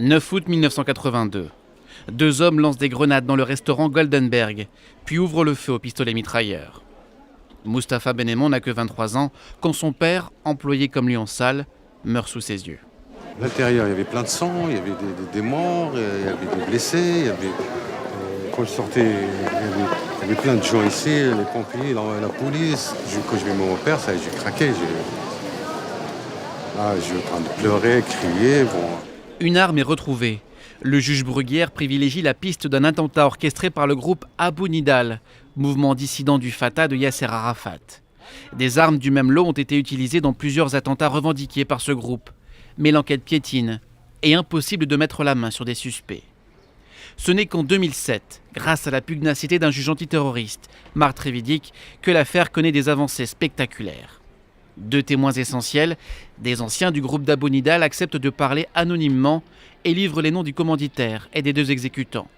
9 août 1982. Deux hommes lancent des grenades dans le restaurant Goldenberg, puis ouvrent le feu au pistolet mitrailleur. Mustapha Bennemon n'a que 23 ans quand son père, employé comme lui en salle, meurt sous ses yeux. À l'intérieur, il y avait plein de sang, il y avait des morts, il y avait des blessés. Quand je sortais, il y avait plein de gens ici, les pompiers, la police. Quand je vais mon père, j'ai craqué. Je suis en train de pleurer, crier. Bon. Une arme est retrouvée. Le juge Bruguière privilégie la piste d'un attentat orchestré par le groupe Abu Nidal, mouvement dissident du Fatah de Yasser Arafat. Des armes du même lot ont été utilisées dans plusieurs attentats revendiqués par ce groupe. Mais l'enquête piétine et impossible de mettre la main sur des suspects. Ce n'est qu'en 2007, grâce à la pugnacité d'un juge antiterroriste, Marc Trévidic, que l'affaire connaît des avancées spectaculaires. Deux témoins essentiels, des anciens du groupe d'Abu Nidal, acceptent de parler anonymement et livrent les noms du commanditaire et des deux exécutants.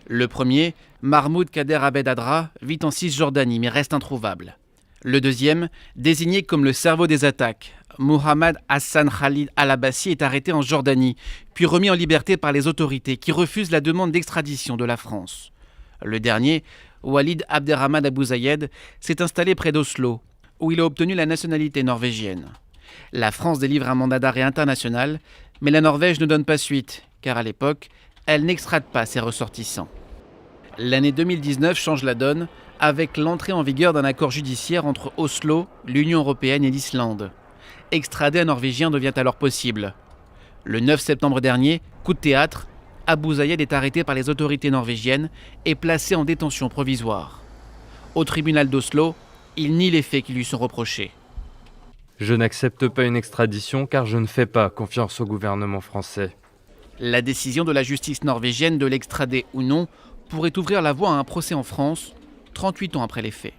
Le premier, Mahmoud Kader Abed Adra, vit en Cisjordanie mais reste introuvable. Le deuxième, désigné comme le cerveau des attaques, Mohamed Hassan Khalid Al-Abbasi, est arrêté en Jordanie, puis remis en liberté par les autorités qui refusent la demande d'extradition de la France. Le dernier, Walid Abderrahmane Abou Zayed, s'est installé près d'Oslo, où il a obtenu la nationalité norvégienne. La France délivre un mandat d'arrêt international, mais la Norvège ne donne pas suite, car à l'époque, elle n'extrade pas ses ressortissants. L'année 2019 change la donne, avec l'entrée en vigueur d'un accord judiciaire entre Oslo, l'Union européenne et l'Islande. Extrader un Norvégien devient alors possible. Le 9 septembre dernier, coup de théâtre, Abou Zayed est arrêté par les autorités norvégiennes et placé en détention provisoire. Au tribunal d'Oslo, il nie les faits qui lui sont reprochés. Je n'accepte pas une extradition car je ne fais pas confiance au gouvernement français. La décision de la justice norvégienne de l'extrader ou non pourrait ouvrir la voie à un procès en France, 38 ans après les faits.